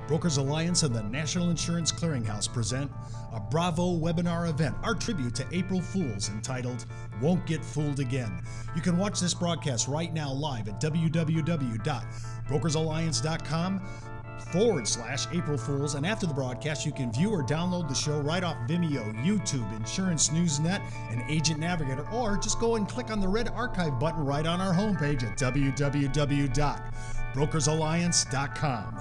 Brokers Alliance and the National Insurance Clearinghouse present a Bravo webinar event, our tribute to April Fools, entitled Won't Get Fooled Again. You can watch this broadcast right now live at www.brokersalliance.com/April Fools, and after the broadcast you can view or download the show right off Vimeo, YouTube, Insurance News Net, and Agent Navigator, or just go and click on the red archive button right on our homepage at www.brokersalliance.com.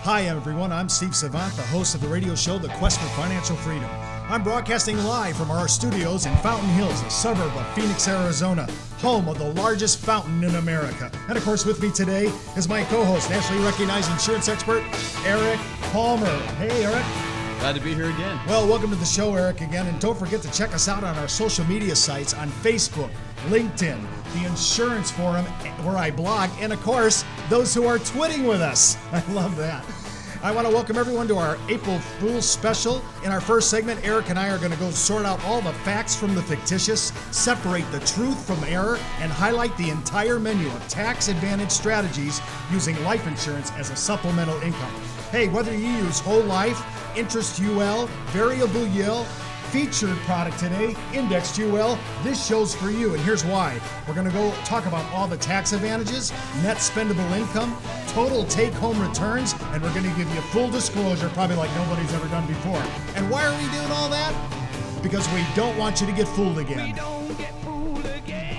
Hi everyone, I'm Steve Savant, the host of the radio show The Quest for Financial Freedom. I'm broadcasting live from our studios in Fountain Hills, a suburb of Phoenix, Arizona, home of the largest fountain in America. And of course with me today is my co-host, nationally recognized insurance expert, Eric Palmer. Hey Eric. Glad to be here again. Well, welcome to the show, Eric, again. And don't forget to check us out on our social media sites on Facebook, LinkedIn, the Insurance Forum, where I blog, and of course, those who are twitting with us. I love that. I want to welcome everyone to our April Fool's special. In our first segment, Eric and I are going to go sort out all the facts from the fictitious, separate the truth from error, and highlight the entire menu of tax advantage strategies using life insurance as a supplemental income. Hey, whether you use whole life, interest UL, variable UL, featured product today, indexed UL, this show's for you, and here's why. We're going to go talk about all the tax advantages, net spendable income, total take-home returns, and we're going to give you full disclosure, probably like nobody's ever done before. And why are we doing all that? Because we don't want you to get fooled again. We don't get fooled again.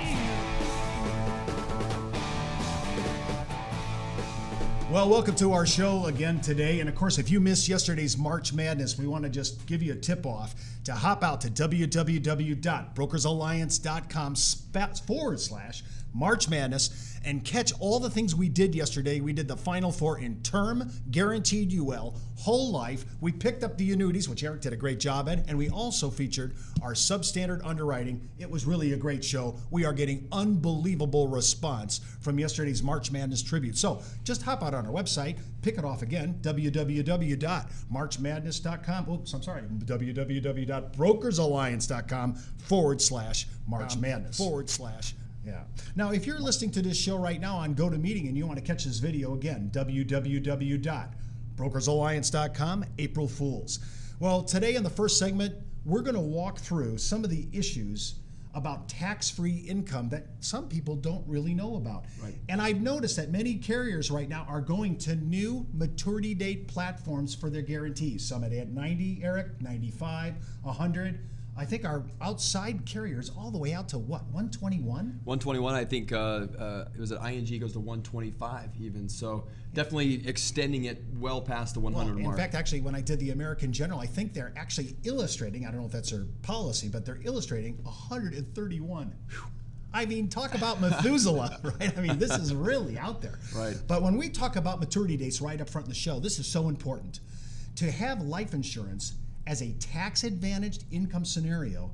Well, welcome to our show again today. And of course, if you missed yesterday's March Madness, we want to just give you a tip-off to hop out to www.brokersalliance.com/March Madness and catch all the things we did yesterday. We did the Final Four in term, guaranteed UL, whole life. We picked up the annuities, which Eric did a great job at, and we also featured our substandard underwriting. It was really a great show. We are getting unbelievable response from yesterday's March Madness tribute. So just hop out on our website, pick it off again, www.marchmadness.com. Oops, I'm sorry, www.brokersalliance.com/March Madness. Yeah. Now, if you're listening to this show right now on GoToMeeting and you want to catch this video again, www.brokersalliance.com, April Fools. Well, today in the first segment, we're going to walk through some of the issues about tax-free income that some people don't really know about. Right. And I've noticed that many carriers right now are going to new maturity date platforms for their guarantees. Some at 90, Eric, 95, 100. I think our outside carriers all the way out to what, 121? 121, I think it was at ING goes to 125 even. So definitely extending it well past the 100 mark. In fact, actually, when I did the American General, I think they're actually illustrating, I don't know if that's their policy, but they're illustrating 131. I mean, talk about Methuselah, right? I mean, this is really out there. Right. But when we talk about maturity dates right up front in the show, this is so important. To have life insurance as a tax-advantaged income scenario,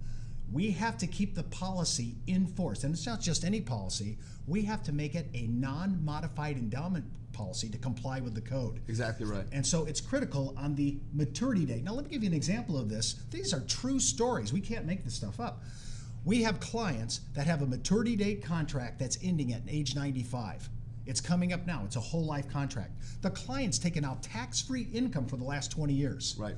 we have to keep the policy in force. And it's not just any policy. We have to make it a non-modified endowment policy to comply with the code. Exactly right. And so it's critical on the maturity date. Now, let me give you an example of this. These are true stories. We can't make this stuff up. We have clients that have a maturity date contract that's ending at age 95. It's coming up now. It's a whole life contract. The client's taken out tax-free income for the last 20 years. Right.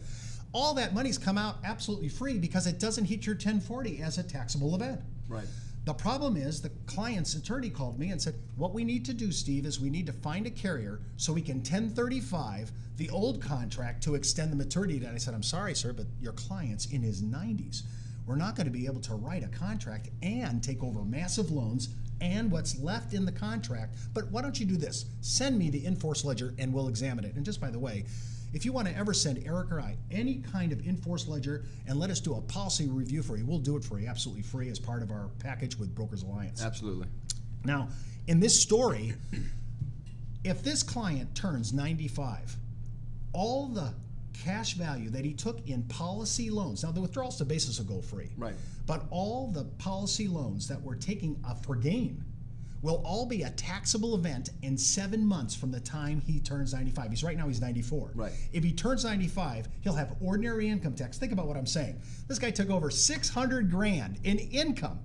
All that money's come out absolutely free because it doesn't hit your 1040 as a taxable event. Right. The problem is the client's attorney called me and said, what we need to do, Steve, is we need to find a carrier so we can 1035 the old contract to extend the maturity date. I said, I'm sorry, sir, but your client's in his 90s. We're not going to be able to write a contract and take over massive loans and what's left in the contract. But why don't you do this? Send me the in-force ledger and we'll examine it. And just by the way, if you want to ever send Eric or I any kind of in-force ledger and let us do a policy review for you, we'll do it for you absolutely free as part of our package with Brokers Alliance. Absolutely. Now, in this story, if this client turns 95, all the cash value that he took in policy loans, now the withdrawals to basis will go free, Right. but all the policy loans that we're taking for gain will all be a taxable event in 7 months from the time he turns 95. Right now he's 94. Right. If he turns 95, he'll have ordinary income tax. Think about what I'm saying. This guy took over 600 grand in income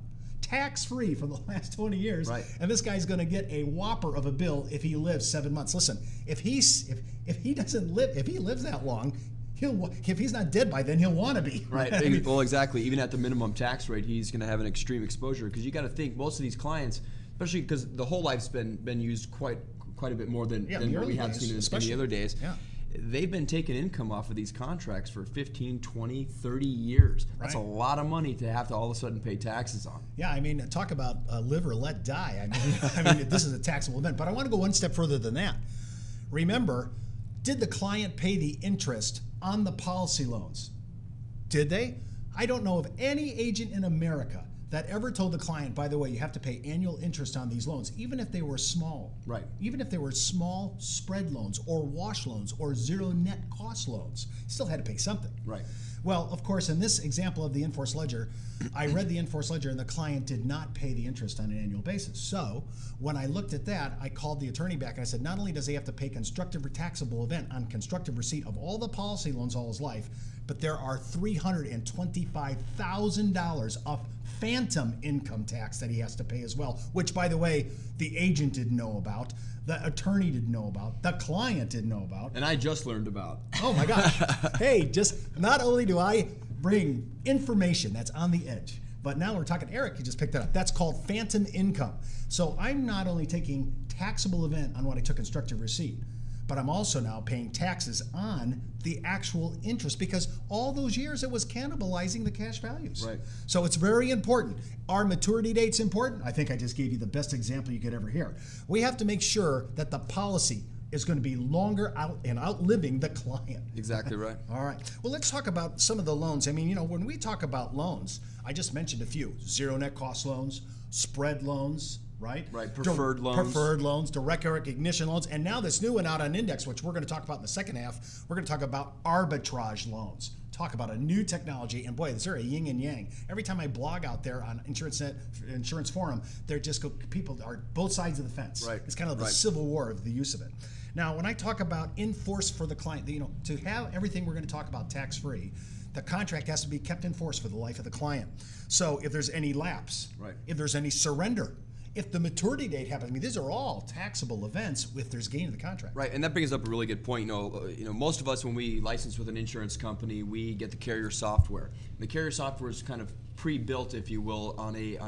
tax-free for the last 20 years. Right. And this guy's going to get a whopper of a bill if he lives 7 months. Listen, if he lives that long, if he's not dead by then, he'll want to be. Right. I mean, well, exactly. Even at the minimum tax rate, he's going to have an extreme exposure, because you got to think most of these clients, especially because the whole life's been used quite a bit more than what we have seen in the other days. Yeah. They've been taking income off of these contracts for 15, 20, 30 years. That's a lot of money to have to all of a sudden pay taxes on. Yeah, I mean, talk about live or let die. I mean, this is a taxable event. But I want to go one step further than that. Remember, did the client pay the interest on the policy loans? Did they? I don't know of any agent in America that ever told the client, by the way, you have to pay annual interest on these loans, even if they were small. Right. Even if they were small spread loans or wash loans or zero net cost loans, you still had to pay something. Right. Well, of course, in this example of the enforced ledger, I read the enforced ledger and the client did not pay the interest on an annual basis. So when I looked at that, I called the attorney back and I said, not only does he have to pay constructive or taxable event on constructive receipt of all the policy loans all his life, but there are $325,000 of phantom income tax that he has to pay as well, which, by the way, the agent didn't know about, the attorney didn't know about, the client didn't know about. And I just learned about. Oh my gosh. Hey, just not only do I bring information that's on the edge, but now we're talking, Eric, you just picked that up. That's called phantom income. So I'm not only taking taxable event on what I took constructive receipt, but I'm also now paying taxes on the actual interest, because all those years it was cannibalizing the cash values. Right. So it's very important. Our maturity date's important. I think I just gave you the best example you could ever hear. We have to make sure that the policy is going to be longer out and outliving the client. Exactly right. All right. Well, let's talk about some of the loans. I mean, when we talk about loans, I just mentioned a few: zero net cost loans, spread loans, right? Right. Preferred loans. Preferred loans, direct recognition loans, and now this new one out on index, which we're going to talk about in the second half. We're going to talk about arbitrage loans. Talk about a new technology, and boy, is there a yin and yang. Every time I blog out there on Insurance Forum, they're just people are both sides of the fence. Right. It's kind of the civil war of the use of it. Now, when I talk about enforce for the client, to have everything we're going to talk about tax-free, the contract has to be kept in force for the life of the client. So if there's any lapse, if there's any surrender, if the maturity date happens, I mean, these are all taxable events if there's gain in the contract. Right, and that brings up a really good point. Most of us, when we license with an insurance company, we get the carrier software. The carrier software is kind of pre-built, if you will, on a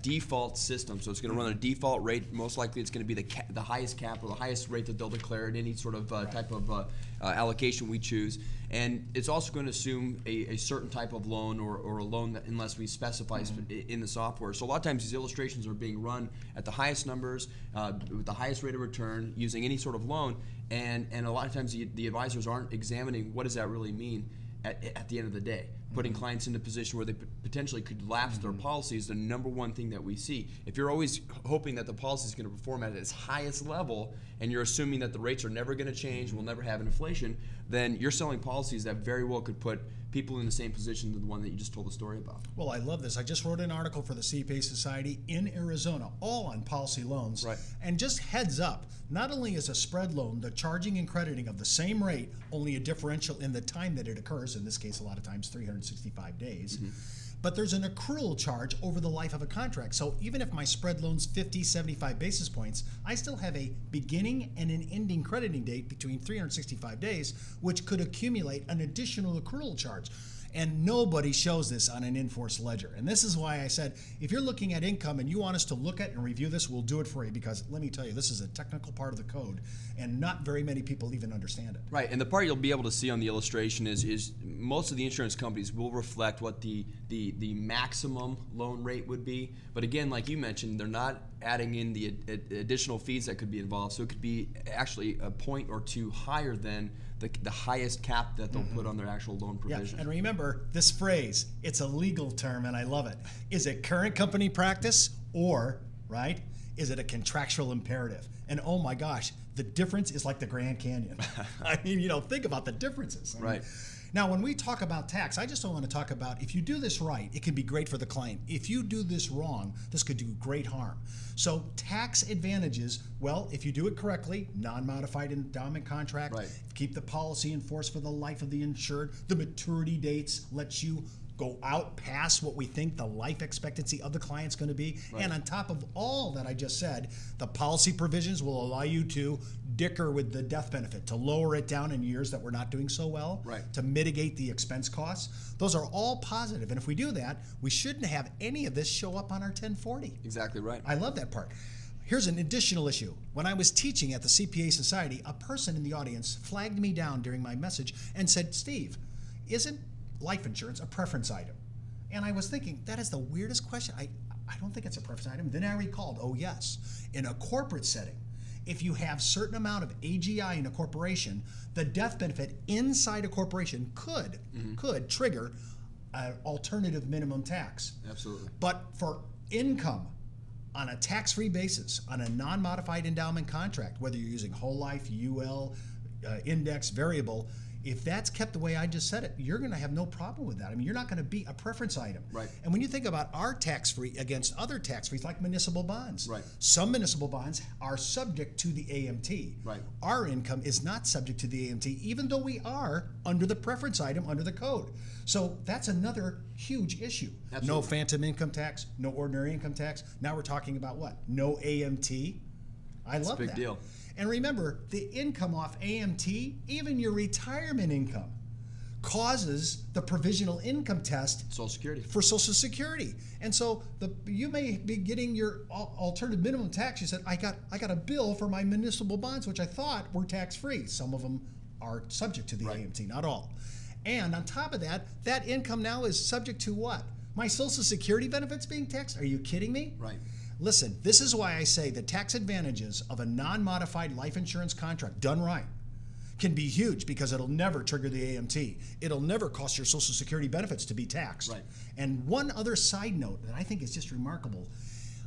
default system. So it's going to run a default rate. Most likely, it's going to be the highest cap or the highest rate that they'll declare in any sort of type of allocation we choose. And it's also going to assume a certain type of loan or a loan that, unless we specify in the software. So a lot of times these illustrations are being run at the highest numbers, with the highest rate of return, using any sort of loan. And a lot of times the advisors aren't examining what does that really mean at the end of the day. Putting clients in a position where they potentially could lapse their policy is the number one thing that we see. If you're always hoping that the policy is going to perform at its highest level, and you're assuming that the rates are never going to change, we'll never have inflation, then you're selling policies that very well could put people in the same position as the one that you just told the story about. Well, I love this. I just wrote an article for the CPA Society in Arizona, all on policy loans. Right. And just heads up, not only is a spread loan the charging and crediting of the same rate, only a differential in the time that it occurs, in this case a lot of times 365 days, but there's an accrual charge over the life of a contract. So even if my spread loan's 50, 75 basis points, I still have a beginning and an ending crediting date between 365 days, which could accumulate an additional accrual charge. And nobody shows this on an enforced ledger. And this is why I said, if you're looking at income and you want us to look at and review this, we'll do it for you, because let me tell you, this is a technical part of the code and not very many people even understand it. Right, and the part you'll be able to see on the illustration is most of the insurance companies will reflect what the maximum loan rate would be. But again, like you mentioned, they're not adding in the additional fees that could be involved. So it could be actually a point or two higher than the highest cap that they'll put on their actual loan provision. Yeah, and remember this phrase, it's a legal term and I love it. Is it current company practice or, right, is it a contractual imperative? And oh my gosh, the difference is like the Grand Canyon. I mean, think about the differences. I mean, now, when we talk about tax, I just don't want to talk about, if you do this right, it can be great for the client. If you do this wrong, this could do great harm. So tax advantages, well, if you do it correctly, non-modified endowment contract, keep the policy in force for the life of the insured, the maturity dates lets you go out past what we think the life expectancy of the client's going to be. Right. And on top of all that I just said, the policy provisions will allow you to dicker with the death benefit, to lower it down in years that we're not doing so well, right, to mitigate the expense costs. Those are all positive. And if we do that, we shouldn't have any of this show up on our 1040. Exactly right. I love that part. Here's an additional issue. When I was teaching at the CPA Society, a person in the audience flagged me down during my message and said, Steve, isn't life insurance a preference item? And I was thinking, that is the weirdest question. I don't think it's a preference item. Then I recalled, oh yes, in a corporate setting, if you have certain amount of AGI in a corporation, the death benefit inside a corporation could trigger an alternative minimum tax. Absolutely. But for income on a tax-free basis, on a non-modified endowment contract, whether you're using whole life, UL, index, variable, if that's kept the way I just said it, you're going to have no problem with that. I mean, you're not going to be a preference item. Right. And when you think about our tax-free against other tax-frees like municipal bonds, right, some municipal bonds are subject to the AMT. Right. Our income is not subject to the AMT, even though we are under the preference item under the code. So that's another huge issue. Absolutely. No phantom income tax, no ordinary income tax. Now we're talking about what? No AMT. I love that. Big deal. And remember, the income off AMT, even your retirement income, causes the provisional income test Social Security. for Social Security. And so you may be getting your alternative minimum tax. You said, I got a bill for my municipal bonds, which I thought were tax-free. Some of them are subject to the right, AMT, not all. And on top of that, that income now is subject to what? My Social Security benefits being taxed? Are you kidding me? Right. Listen, this is why I say the tax advantages of a non-modified life insurance contract done right can be huge, because it'll never trigger the AMT. It'll never cost your Social Security benefits to be taxed. Right. And one other side note that I think is just remarkable,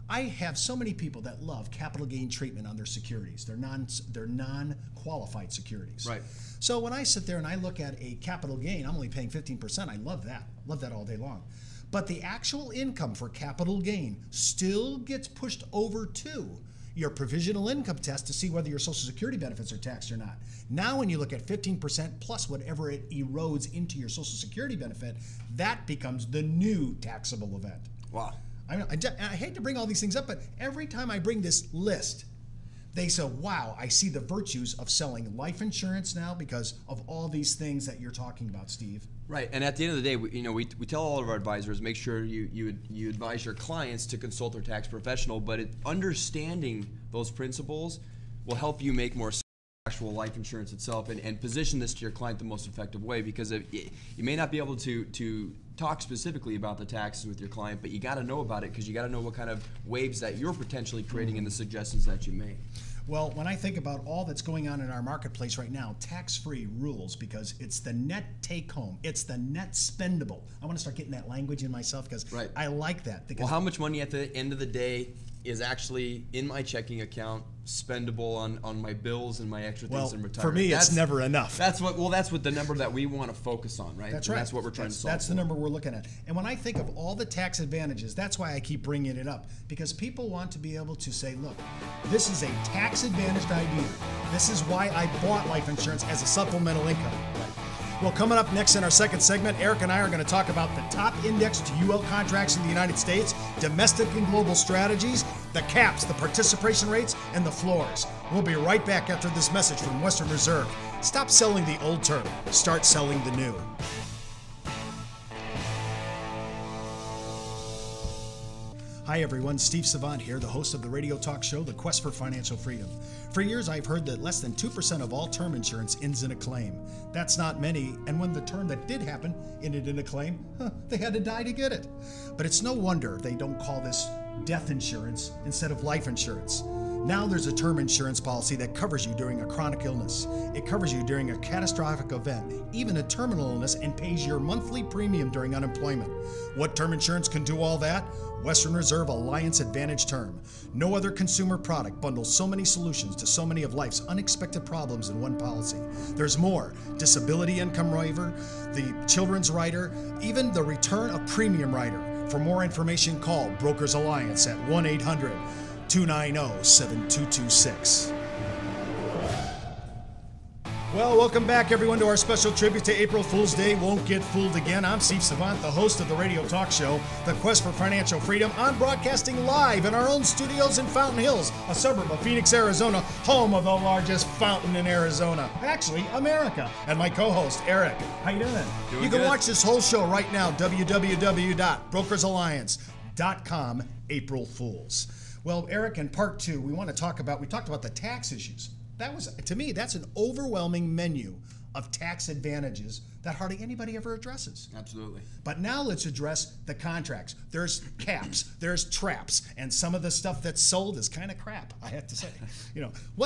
I have so many people that love capital gain treatment on their securities. They're non-qualified securities. Right. So when I sit there and I look at a capital gain, I'm only paying 15%. I love that. Love that all day long. But the actual income for capital gain still gets pushed over to your provisional income test to see whether your Social Security benefits are taxed or not. Now when you look at 15% plus whatever it erodes into your Social Security benefit, that becomes the new taxable event. Wow. I hate to bring all these things up, but every time I bring this list, they say, wow, I see the virtues of selling life insurance now because of all these things that you're talking about, Steve. Right, and at the end of the day, we tell all of our advisors, make sure you advise your clients to consult their tax professional, but understanding those principles will help you make more actual life insurance itself and position this to your client the most effective way, because you may not be able to talk specifically about the taxes with your client, but you got to know about it, because you got to know what kind of waves that you're potentially creating and the suggestions that you make. Well, when I think about all that's going on in our marketplace right now, tax-free rules, because it's the net take-home, it's the net spendable. I want to start getting that language in myself, because right, I like that. Because well, how much money at the end of the day is actually in my checking account spendable on my bills and my extra things in retirement? For me, it's never enough. That's what the number that we want to focus on, right? That's right. That's what we're trying to solve. That's the number we're looking at. And when I think of all the tax advantages, that's why I keep bringing it up, because people want to be able to say, look, this is a tax advantaged idea. This is why I bought life insurance as a supplemental income. Well, coming up next in our second segment, Eric and I are going to talk about the top indexed UL contracts in the United States, domestic and global strategies, the caps, the participation rates, and the floors. We'll be right back after this message from Western Reserve. Stop selling the old term. Start selling the new. Hi everyone, Steve Savant here, the host of the radio talk show, The Quest for Financial Freedom. For years I've heard that less than 2% of all term insurance ends in a claim. That's not many, and when the term that did happen ended in a claim, they had to die to get it. But it's no wonder they don't call this death insurance instead of life insurance. Now there's a term insurance policy that covers you during a chronic illness. It covers you during a catastrophic event, even a terminal illness, and pays your monthly premium during unemployment. What term insurance can do all that? Western Reserve Alliance Advantage Term. No other consumer product bundles so many solutions to so many of life's unexpected problems in one policy. There's more. Disability income waiver, the children's rider, even the return of premium rider. For more information, call Brokers Alliance at 1-800-290-7226. Well, welcome back, everyone, to our special tribute to April Fool's Day. Won't get fooled again. I'm Steve Savant, the host of the radio talk show, The Quest for Financial Freedom, on broadcasting live in our own studios in Fountain Hills, a suburb of Phoenix, Arizona, home of the largest fountain in Arizona. Actually, America. And my co-host, Eric. How you doing? You can watch this whole show right now, www.brokersalliance.com, April Fools. Well, Eric, in part two, we talked about the tax issues. That was, to me, that's an overwhelming menu of tax advantages that hardly anybody ever addresses. Absolutely. But now let's address the contracts. There's caps, there's traps, and some of the stuff that's sold is kind of crap, I have to say.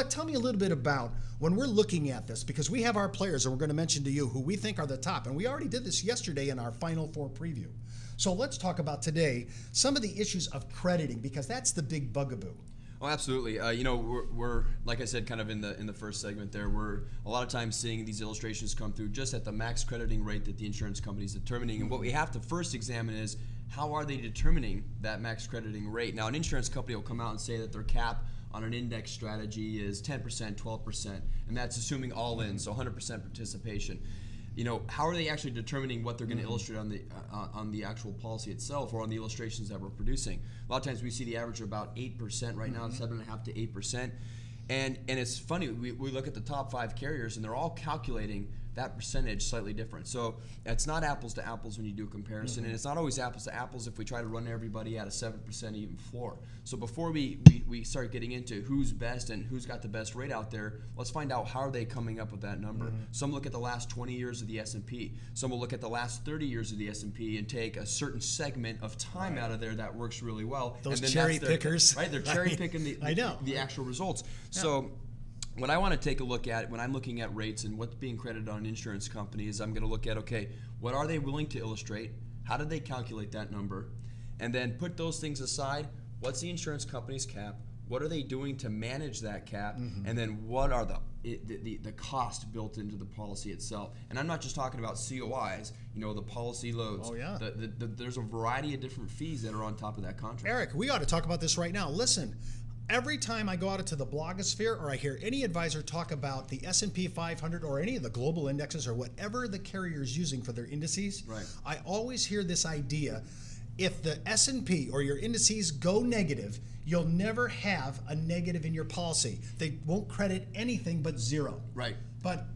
Tell me a little bit about when we're looking at this, because we have our players, and we're going to mention to you who we think are the top, and we already did this yesterday in our Final Four preview. So let's talk about today some of the issues of crediting, because that's the big bugaboo. Oh, absolutely. We're like I said, kind of in the first segment there, we're a lot of times seeing these illustrations come through just at the max crediting rate that the insurance company is determining. And what we have to first examine is how are they determining that max crediting rate? Now, an insurance company will come out and say that their cap on an index strategy is 10%, 12%, and that's assuming all in, so 100% participation. How are they actually determining what they're going to illustrate on the actual policy itself, or on the illustrations that we're producing? A lot of times we see the average of about 8% right now, 7.5% to 8%, and it's funny. We look at the top 5 carriers, and they're all calculating that percentage slightly different. So it's not apples to apples when you do a comparison, and it's not always apples to apples if we try to run everybody at a 7% even floor. So before we start getting into who's best and who's got the best rate out there, let's find out how are they coming up with that number. Some look at the last 20 years of the S&P. Some will look at the last 30 years of the S&P and take a certain segment of time out of there that works really well. Those and then cherry pickers. Right, they're cherry picking the actual results. Yeah. So what I want to take a look at when I'm looking at rates and what's being credited on an insurance company is I'm going to look at, okay, what are they willing to illustrate? How did they calculate that number? And then put those things aside. What's the insurance company's cap? What are they doing to manage that cap? And then what are the cost built into the policy itself? And I'm not just talking about COIs, the policy loads. Oh, yeah. There's a variety of different fees that are on top of that contract. Eric, we ought to talk about this right now. Listen. Every time I go out into the blogosphere or I hear any advisor talk about the S&P 500 or any of the global indexes or whatever the carrier is using for their indices, I always hear this idea, if the S&P or your indices go negative, you'll never have a negative in your policy. They won't credit anything but zero. Right. But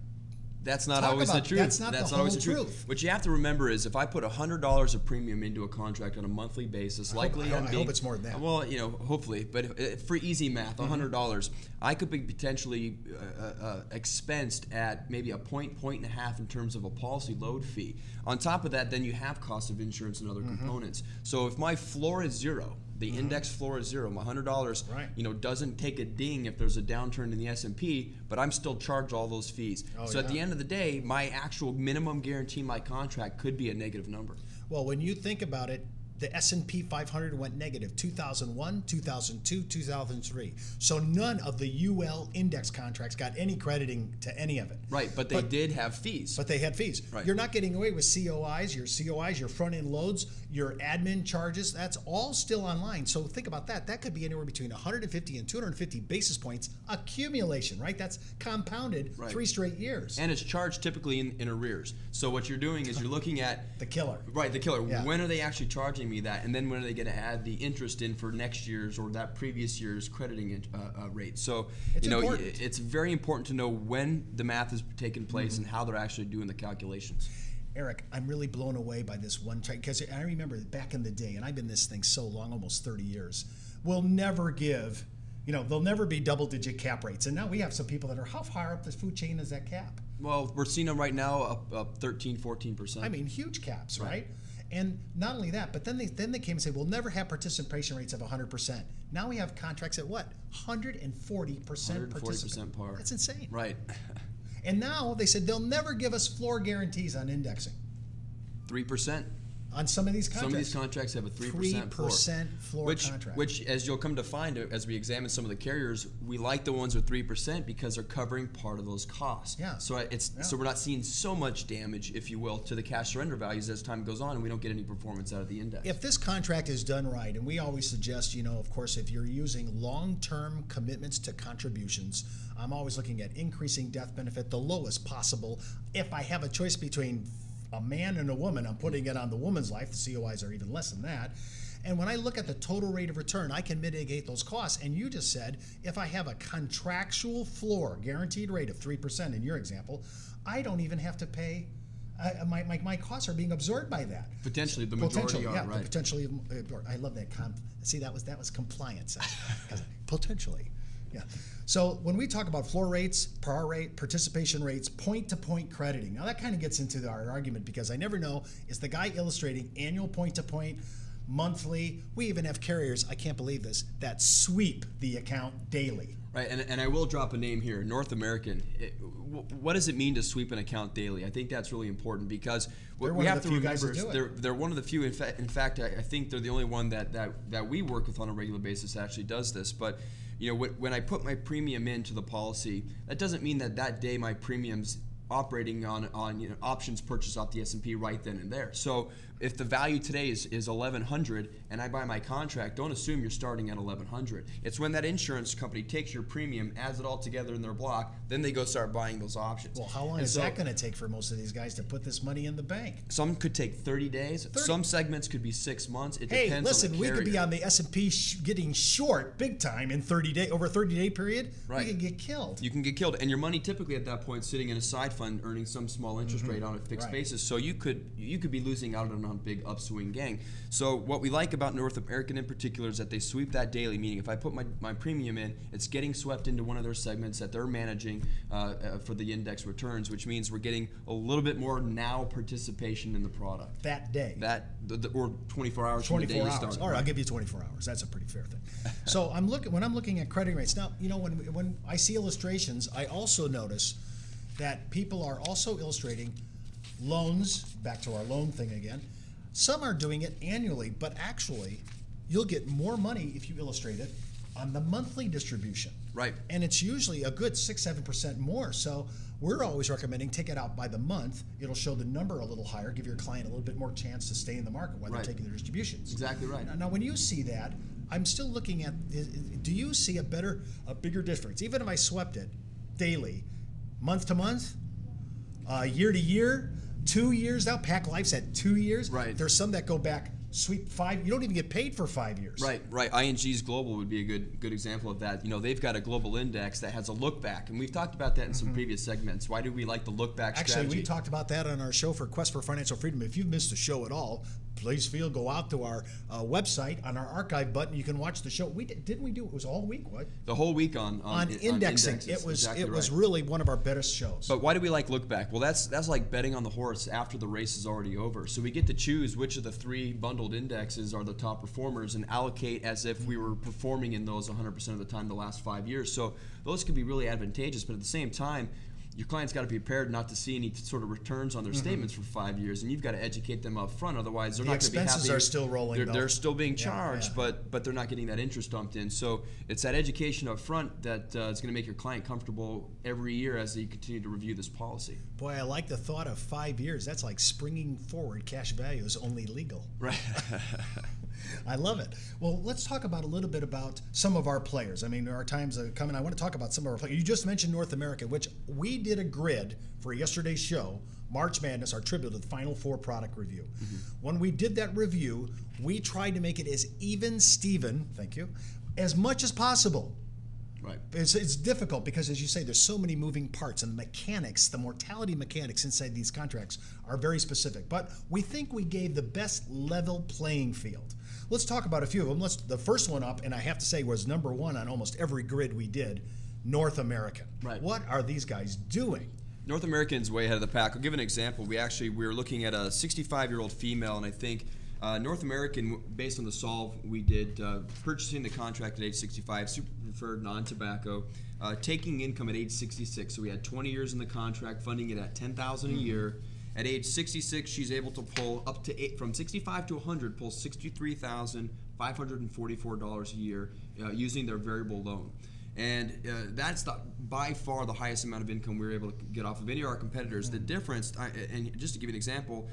that's not always the truth. That's not always the truth. What you have to remember is if I put $100 of premium into a contract on a monthly basis, I hope it's more than that. Well, hopefully, but for easy math, $100, I could be potentially expensed at maybe a point and a half in terms of a policy load fee. On top of that, then you have cost of insurance and other components. So if my floor is zero, the index floor is zero. My $100, doesn't take a ding if there's a downturn in the S&P, but I'm still charged all those fees. At the end of the day, my actual minimum guarantee in my contract could be a negative number. Well, when you think about it, the S&P 500 went negative 2001, 2002, 2003. So none of the UL index contracts got any crediting to any of it. Right, but they did have fees. But they had fees. Right. You're not getting away with COIs, your front-end loads, your admin charges. That's all still online. So think about that. That could be anywhere between 150 and 250 basis points accumulation, right? That's compounded 3 straight years. And it's charged typically in arrears. So what you're doing is you're looking at the killer. Right, the killer. Yeah. When are they actually charging me that? And then when are they going to add the interest in for next year's or that previous year's crediting rate? So it's very important to know when the math is taking place and how they're actually doing the calculations. Eric, I'm really blown away by this one chart because I remember back in the day, and I've been in this thing so long, almost 30 years. We'll never give, there'll never be double-digit cap rates. And now we have some people that are, how far up the food chain is that cap? Well, we're seeing them right now up 13, 14%. I mean, huge caps, right? And not only that, but then they came and said, we'll never have participation rates of 100%. Now we have contracts at what? 140% 140% par. That's insane. Right. And now they said they'll never give us floor guarantees on indexing. 3%. on some of these contracts. Some of these contracts have a 3% floor. 3% floor contract. Which, as you'll come to find, as we examine some of the carriers, we like the ones with 3% because they're covering part of those costs. Yeah. So so we're not seeing so much damage, if you will, to the cash surrender values as time goes on, and we don't get any performance out of the index. If this contract is done right, and we always suggest, of course, if you're using long-term commitments to contributions, I'm always looking at increasing death benefit, the lowest possible. If I have a choice between a man and a woman, I'm putting it on the woman's life. The COIs are even less than that. And when I look at the total rate of return, I can mitigate those costs. And you just said, if I have a contractual floor, guaranteed rate of 3% in your example, I don't even have to pay. My costs are being absorbed by that. Potentially, the majority are, right. Potentially, I love that. See, that was compliance. Potentially. Yeah. So when we talk about floor rates, par rate, participation rates, point-to-point crediting, now that kind of gets into our argument because I never know, is the guy illustrating annual point-to-point, monthly? We even have carriers, I can't believe this, that sweep the account daily. Right, and I will drop a name here, North American. What does it mean to sweep an account daily? I think that's really important because what we have to remember is they're one of the few. In fact, I think they're the only one that we work with on a regular basis that actually does this. But when I put my premium into the policy, that doesn't mean that day my premium's operating on options purchased off the S&P right then and there. So if the value today is 1100 and I buy my contract, don't assume you're starting at 1100. It's when that insurance company takes your premium, adds it all together in their block, then they go start buying those options. Well, how long is that going to take for most of these guys to put this money in the bank? Some could take 30 days. Some segments could be 6 months. It depends on the listen, carrier. We could be on the S&P getting short big time in 30 day over a 30-day period. Right. We could get killed. You can get killed, and your money typically at that point sitting in a side fund earning some small interest rate on a fixed basis. So you could be losing out on a big upswing gain. So what we like about North American in particular is that they sweep that daily, meaning if I put my premium in, it's getting swept into one of their segments that they're managing for the index returns, which means we're getting a little bit more now participation in the product. That day. Or 24 hours from the day you start. All right, I'll give you 24 hours. That's a pretty fair thing. So when I'm looking at crediting rates, now, when I see illustrations, I also notice that people are also illustrating loans, back to our loan thing again. Some are doing it annually, but actually, you'll get more money if you illustrate it on the monthly distribution. Right. And it's usually a good 6-7% more. So we're always recommending take it out by the month. It'll show the number a little higher, give your client a little bit more chance to stay in the market while they're taking their distributions. Exactly right. Now, when you see that, I'm still looking at, do you see a bigger difference? Even if I swept it daily, month to month, year to year, 2 years now. Pac Life's at 2 years. Right. There's some that go back sweep 5. You don't even get paid for 5 years. Right. ING's Global would be a good example of that. They've got a global index that has a look back, and we've talked about that in some previous segments. Why do we like the look back strategy? Actually, we talked about that on our show for Quest for Financial Freedom. If you've missed a show at all, please go out to our website on our archive button. You can watch the show. Didn't we do it was all week? What? The whole week on indexing. It was really one of our best shows. But why do we like look back? Well, that's like betting on the horse after the race is already over. So we get to choose which of the 3 bundled indexes are the top performers and allocate as if we were performing in those 100% of the time the last 5 years. So those can be really advantageous, but at the same time, your client's got to be prepared not to see any sort of returns on their statements for 5 years, and you've got to educate them up front. Otherwise, they're not going to be happy. The expenses are still rolling. They're still being charged, but they're not getting that interest dumped in. So it's that education up front that is going to make your client comfortable every year as they continue to review this policy. Boy, I like the thought of 5 years. That's like springing forward. Cash value is only legal. Right. I love it. Well, let's talk about a little bit about some of our players. I mean, there are times that come, and I want to talk about some of our players. You just mentioned North America, which we did a grid for yesterday's show, March Madness, our tribute to the Final Four product review. When we did that review, we tried to make it as even, Steven, thank you, as much as possible. Right. It's difficult because, as you say, there's so many moving parts, and the mechanics, the mortality mechanics inside these contracts are very specific. But we think we gave the best level playing field. Let's talk about a few of them. The first one up, and I have to say, was number 1 on almost every grid we did, North American. Right. What are these guys doing? North American's way ahead of the pack. I'll give an example. We were looking at a 65-year-old female, and I think North American, based on the solve we did, purchasing the contract at age 65, super preferred, non-tobacco, taking income at age 66. So we had 20 years in the contract, funding it at $10,000 a year, At age 66, she's able to pull up to from 65 to 100, pull $63,544 a year using their variable loan. And that's by far the highest amount of income we were able to get off of any of our competitors. The difference, and just to give you an example,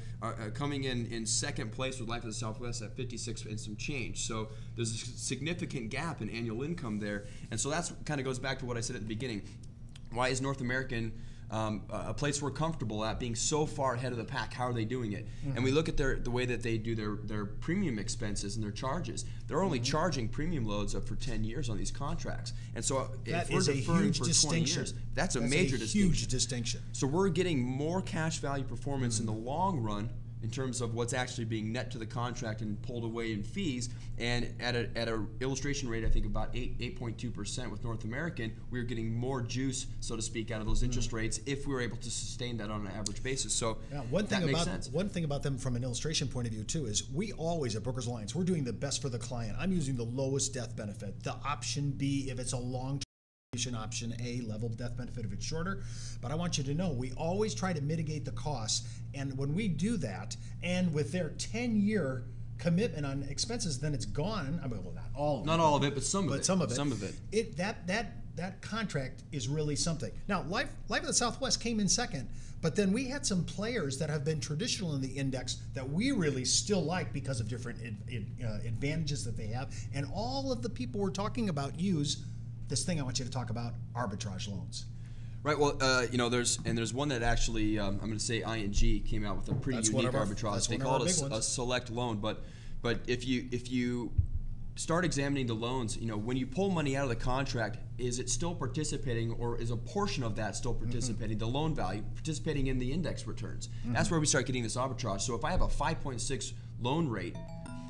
coming in second place with Life of the Southwest at 56 and some change. So there's a significant gap in annual income there. And so that's kind of goes back to what I said at the beginning. Why is North American a place we're comfortable at being so far ahead of the pack? How are they doing it? And we look at the way that they do their premium expenses and their charges. They're only charging premium loads up for 10 years on these contracts. And so if we're deferring for 20 years, that's a major huge distinction. So we're getting more cash value performance in the long run in terms of what's actually being net to the contract and pulled away in fees, and at a illustration rate, I think about 8.2% with North American, we're getting more juice, so to speak, out of those interest rates if we were able to sustain that on an average basis. So one thing about them from an illustration point of view too is we always at Brokers Alliance, we're doing the best for the client. I'm using the lowest death benefit, the option B if it's a long option A, level death benefit if it's shorter. But I want you to know we always try to mitigate the costs, and when we do that, and with their 10-year commitment on expenses, then it's gone. I mean, well, not all of it. Not all of it, but some of it. Some of it. That contract is really something. Now, Life of the Southwest came in second, but then we had some players that have been traditional in the index that we really still like because of different advantages that they have, and all of the people we're talking about use this thing I want you to talk about, arbitrage loans. Right. Well, there's one that actually I'm going to say ING came out with a pretty unique arbitrage. They call it a select loan, but if you start examining the loans, when you pull money out of the contract, is it still participating, or is a portion of that still participating? The loan value participating in the index returns. That's where we start getting this arbitrage. So if I have a 5.6 loan rate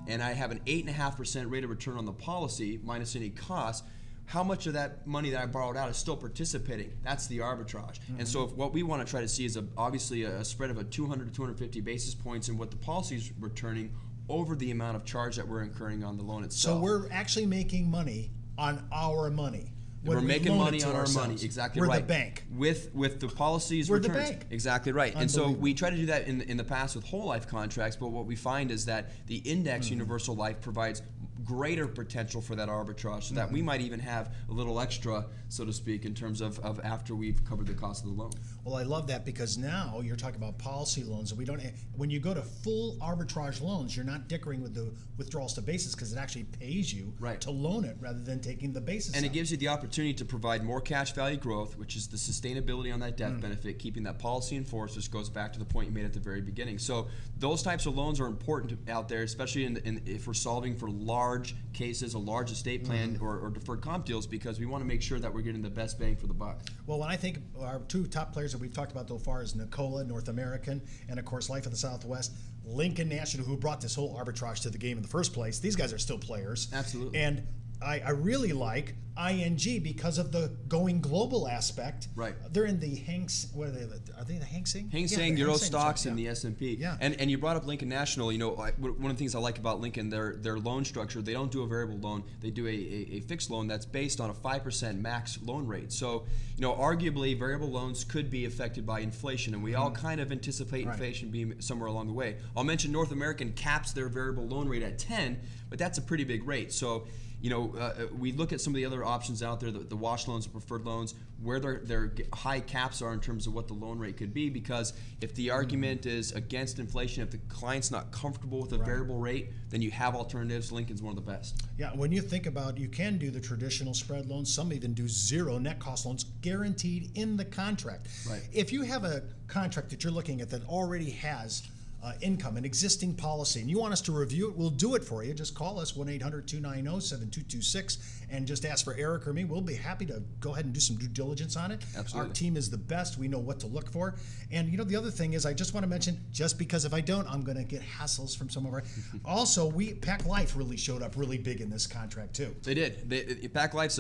and I have an 8.5% rate of return on the policy minus any costs, how much of that money that I borrowed out is still participating? That's the arbitrage. And so what we want to try to see is obviously a spread of 200 to 250 basis points in what the policy is returning over the amount of charge that we're incurring on the loan itself. So we're actually making money on our money. We're making money on our money, exactly right. We're the bank. With the policies we're returns. The bank. Exactly right. And so we try to do that in the past with whole life contracts, but what we find is that the index universal life provides greater potential for that arbitrage, so that we might even have a little extra, so to speak, in terms of after we've covered the cost of the loan. Well, I love that, because now you're talking about policy loans. We don't. When you go to full arbitrage loans, you're not dickering with the withdrawals to basis, because it actually pays you to loan it rather than taking the basis. And it gives you the opportunity to provide more cash value growth, which is the sustainability on that death benefit, keeping that policy in force, which goes back to the point you made at the very beginning. So those types of loans are important out there, especially if we're solving for large cases, a large estate plan or deferred comp deals, because we want to make sure that we're getting the best bang for the buck. Well, when I think our two top players that we've talked about so far is Nicola, North American, and of course Life of the Southwest, Lincoln National, who brought this whole arbitrage to the game in the first place. These guys are still players. Absolutely. And I really like ING because of the going global aspect. Right. They're in the what are they? Are they the Hang Seng? Hang Seng, Euro Stocks, and the S&P. Yeah. And you brought up Lincoln National. One of the things I like about Lincoln, their loan structure, they don't do a variable loan. They do a fixed loan that's based on a 5% max loan rate. So, arguably variable loans could be affected by inflation, and we all kind of anticipate inflation being somewhere along the way. I'll mention North American caps their variable loan rate at 10, but that's a pretty big rate. So, we look at some of the other options out there, the wash loans, the preferred loans, where their high caps are in terms of what the loan rate could be, because if the argument is against inflation, if the client's not comfortable with a variable rate, then you have alternatives. Lincoln's one of the best. Yeah, when you think about, you can do the traditional spread loans, some even do zero net cost loans guaranteed in the contract. Right. If you have a contract that you're looking at that already has income, an existing policy, and you want us to review it, we'll do it for you. Just call us 1-800-290-7226 and just ask for Eric or me. We'll be happy to go ahead and do some due diligence on it. Absolutely. Our team is the best. We know what to look for. And the other thing is, I just want to mention, just because if I don't, I'm going to get hassles from some of our also, Pac Life really showed up really big in this contract too. They did. Pac Life's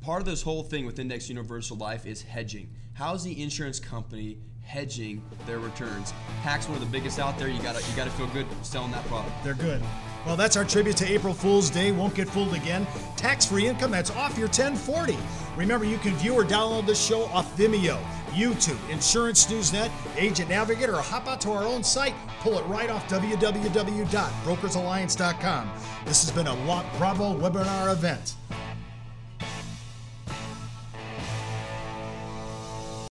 part of this whole thing with Index Universal Life is hedging. How's the insurance company hedging their returns? Pac's one of the biggest out there. You gotta feel good selling that product. They're good. Well, that's our tribute to April Fool's Day. Won't get fooled again. Tax-free income, that's off your 1040. Remember, you can view or download this show off Vimeo, YouTube, Insurance News Net, Agent Navigator, or hop out to our own site. Pull it right off www.brokersalliance.com. This has been a Lot Bravo webinar event.